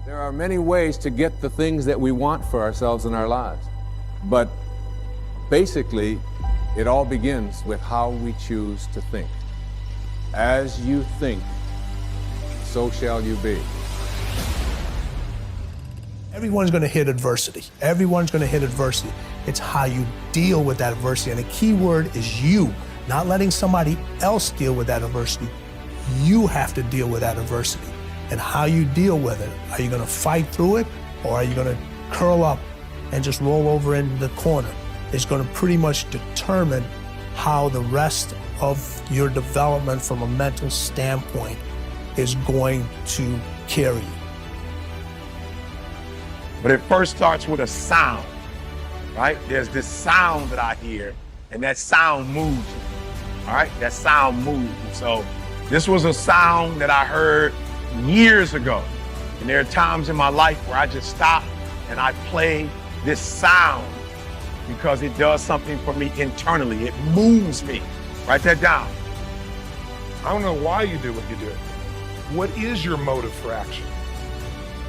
There are many ways to get the things that we want for ourselves in our lives. But basically, it all begins with how we choose to think. As you think, so shall you be. Everyone's going to hit adversity. Everyone's going to hit adversity. It's how you deal with that adversity. And the key word is you, not letting somebody else deal with that adversity. You have to deal with that adversity. And how you deal with it. Are you going to fight through it, or are you going to curl up and just roll over in the corner? It's going to pretty much determine how the rest of your development from a mental standpoint is going to carry you. But it first starts with a sound, right? There's this sound that I hear, and that sound moves me, all right? That sound moves me. So this was a sound that I heard years ago. And there are times in my life where I just stop and I play this sound because it does something for me internally. It moves me. Write that down. I don't know why you do what you do. What is your motive for action?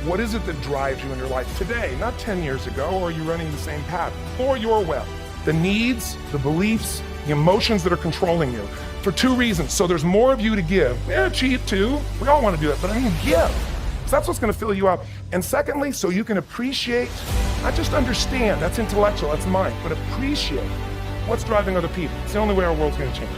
What is it that drives you in your life today, not 10 years ago, or are you running the same path? For your well, the needs, the beliefs, the emotions that are controlling you, for two reasons. So there's more of you to give. Yeah, cheat too. We all want to do it, but I mean give. So that's what's going to fill you up. And secondly, so you can appreciate, not just understand, that's intellectual, that's mind, but appreciate what's driving other people. It's the only way our world's going to change.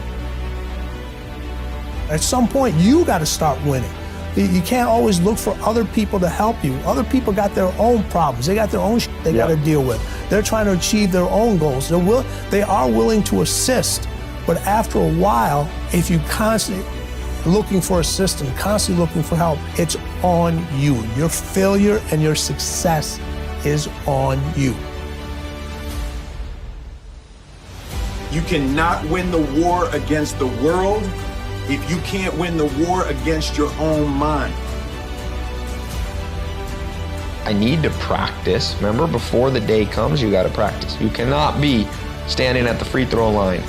At some point, you got to start winning. You can't always look for other people to help you. Other people got their own problems. They got their own shit they got to deal with. They're trying to achieve their own goals. They are willing to assist, but after a while, if you constantly looking for assistance, constantly looking for help, it's on you. Your failure and your success is on you. You cannot win the war against the world if you can't win the war against your own mind. I need to practice. Remember, before the day comes, you got to practice. You cannot be standing at the free throw line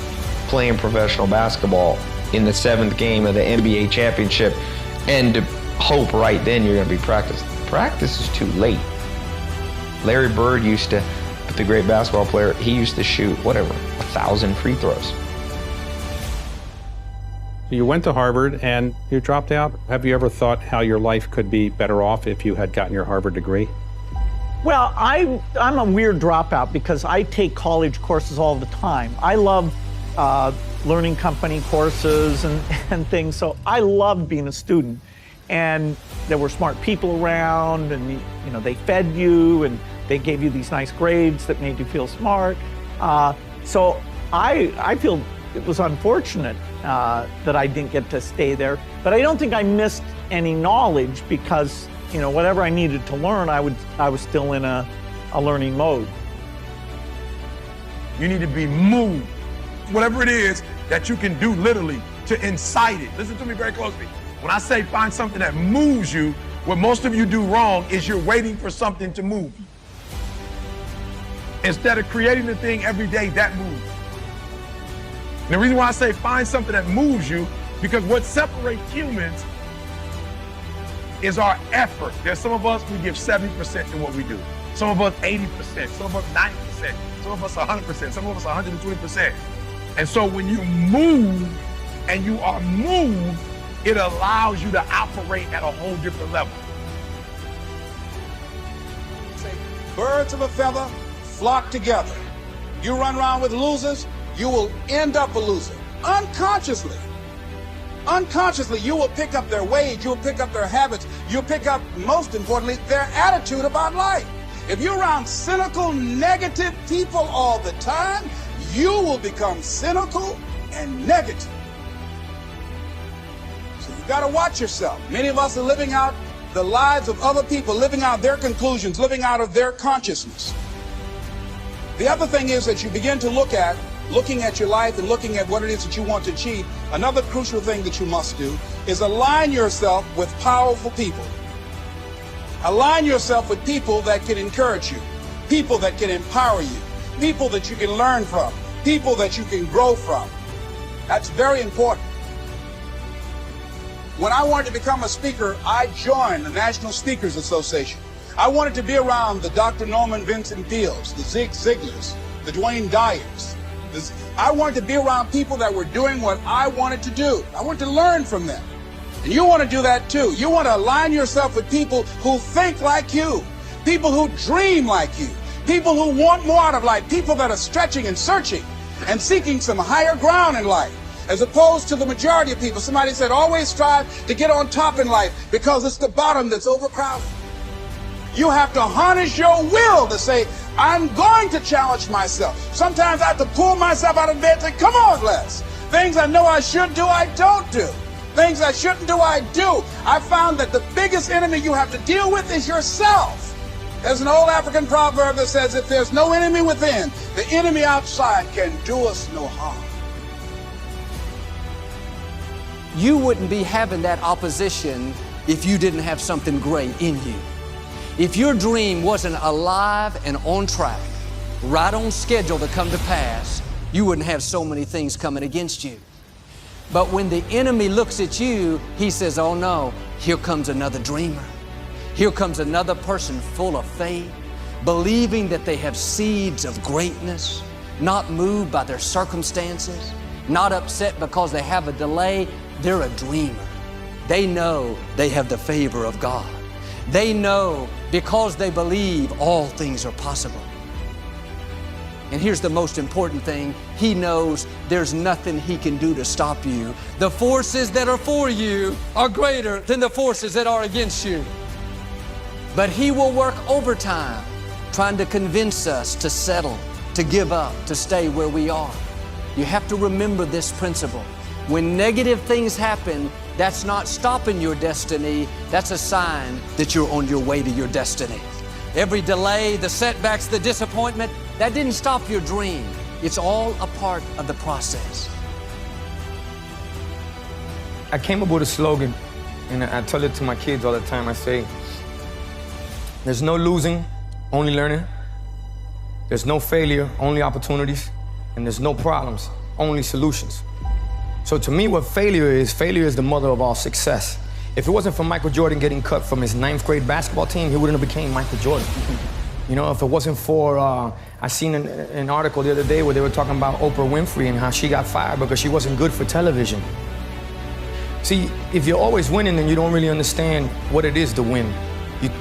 playing professional basketball in the 7th game of the NBA championship and to hope right then you're going to be practicing. Practice is too late. Larry Bird used to, the great basketball player, he used to shoot, 1,000 free throws. You went to Harvard and you dropped out. Have you ever thought how your life could be better off if you had gotten your Harvard degree? Well, I'm a weird dropout because I take college courses all the time. I love learning company courses and things, so I loved being a student. And there were smart people around, and you know, they fed you and they gave you these nice grades that made you feel smart. So I feel it was unfortunate that I didn't get to stay there, but I don't think I missed any knowledge because, you know, whatever I needed to learn, I was still in a learning mode. You need to be moved. Whatever it is that you can do literally to incite it. Listen to me very closely. When I say find something that moves you, what most of you do wrong is you're waiting for something to move you. Instead of creating the thing every day that moves. And the reason why I say find something that moves you, because what separates humans is our effort. There's some of us, we give 70% in what we do. Some of us 80%, some of us 90%, some of us 100%, some of us 120%. And so when you move and you are moved, it allows you to operate at a whole different level. Birds of a feather flock together. You run around with losers, you will end up a loser. Unconsciously. Unconsciously, you will pick up their ways, you'll pick up their habits, you'll pick up, most importantly, their attitude about life. If you're around cynical, negative people all the time, you will become cynical and negative. So you gotta watch yourself. Many of us are living out the lives of other people, living out their conclusions, living out of their consciousness. The other thing is that you begin to looking at your life and looking at what it is that you want to achieve. Another crucial thing that you must do is align yourself with powerful people. Align yourself with people that can encourage you, people that can empower you, people that you can learn from, people that you can grow from. That's very important. When I wanted to become a speaker, I joined the National Speakers Association. I wanted to be around the Dr. Norman Vincent Peales, the Zig Ziglars, the Dwayne Dyers. I wanted to be around people that were doing what I wanted to do. I wanted to learn from them. And you want to do that too. You want to align yourself with people who think like you, people who dream like you, people who want more out of life, people that are stretching and searching and seeking some higher ground in life, as opposed to the majority of people. Somebody said, always strive to get on top in life because it's the bottom that's overcrowded. You have to harness your will to say, I'm going to challenge myself. Sometimes I have to pull myself out of bed and say, come on, Les. Things I know I should do, I don't do. Things I shouldn't do, I do. I found that the biggest enemy you have to deal with is yourself. There's an old African proverb that says, if there's no enemy within, the enemy outside can do us no harm. You wouldn't be having that opposition if you didn't have something great in you. If your dream wasn't alive and on track, right on schedule to come to pass, you wouldn't have so many things coming against you. But when the enemy looks at you, he says, oh no, here comes another dreamer. Here comes another person full of faith, believing that they have seeds of greatness, not moved by their circumstances, not upset because they have a delay. They're a dreamer. They know they have the favor of God. They know because they believe all things are possible. And here's the most important thing. He knows there's nothing he can do to stop you. The forces that are for you are greater than the forces that are against you. But he will work overtime trying to convince us to settle, to give up, to stay where we are. You have to remember this principle. When negative things happen, that's not stopping your destiny. That's a sign that you're on your way to your destiny. Every delay, the setbacks, the disappointment, that didn't stop your dream. It's all a part of the process. I came up with a slogan, and I tell it to my kids all the time. I say, there's no losing, only learning. There's no failure, only opportunities. And there's no problems, only solutions. So to me, what failure is the mother of all success. If it wasn't for Michael Jordan getting cut from his 9th grade basketball team, he wouldn't have became Michael Jordan. You know, if it wasn't for, I seen an article the other day where they were talking about Oprah Winfrey and how she got fired because she wasn't good for television. See, if you're always winning, then you don't really understand what it is to win.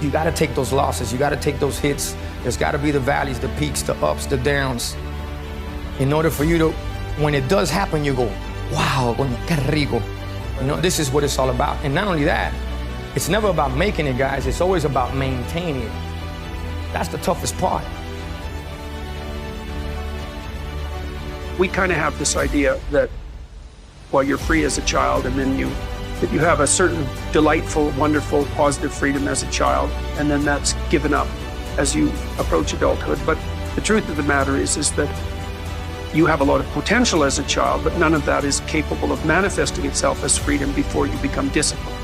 You gotta take those losses, you gotta take those hits. There's gotta be the valleys, the peaks, the ups, the downs. In order for you to, when it does happen, you go, wow, qué rico. You know, this is what it's all about. And not only that, it's never about making it, guys. It's always about maintaining it. That's the toughest part. We kind of have this idea that, well, you're free as a child, and then that you have a certain delightful, wonderful, positive freedom as a child, and then that's given up as you approach adulthood. But the truth of the matter is that you have a lot of potential as a child, but none of that is capable of manifesting itself as freedom before you become disciplined.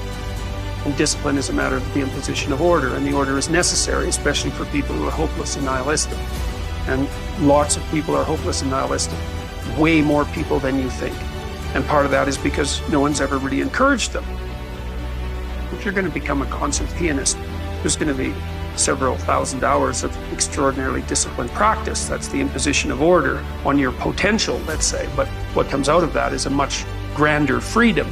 And discipline is a matter of the imposition of order, and the order is necessary, especially for people who are hopeless and nihilistic. And lots of people are hopeless and nihilistic, way more people than you think. And part of that is because no one's ever really encouraged them. If you're going to become a concert pianist, there's going to be several thousand hours of extraordinarily disciplined practice. That's the imposition of order on your potential, let's say. But what comes out of that is a much grander freedom.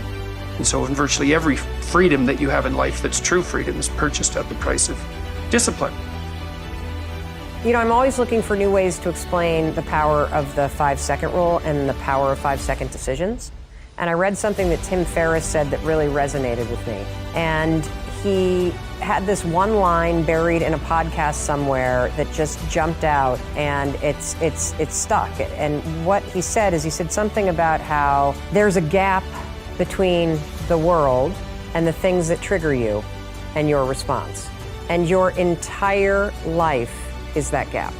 And so in virtually every freedom that you have in life that's true freedom is purchased at the price of discipline. You know, I'm always looking for new ways to explain the power of the 5-second rule and the power of 5-second decisions. And I read something that Tim Ferriss said that really resonated with me. And he had this one line buried in a podcast somewhere that just jumped out, and it's stuck. And what he said is, he said something about how there's a gap between the world and the things that trigger you and your response. And your entire life is that gap.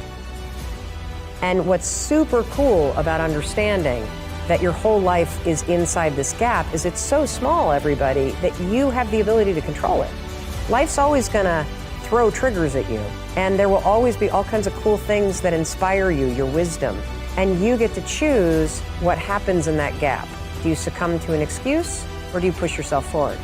And what's super cool about understanding that your whole life is inside this gap is it's so small, everybody, that you have the ability to control it. Life's always gonna throw triggers at you, and there will always be all kinds of cool things that inspire you, your wisdom, and you get to choose what happens in that gap. Do you succumb to an excuse, or do you push yourself forward?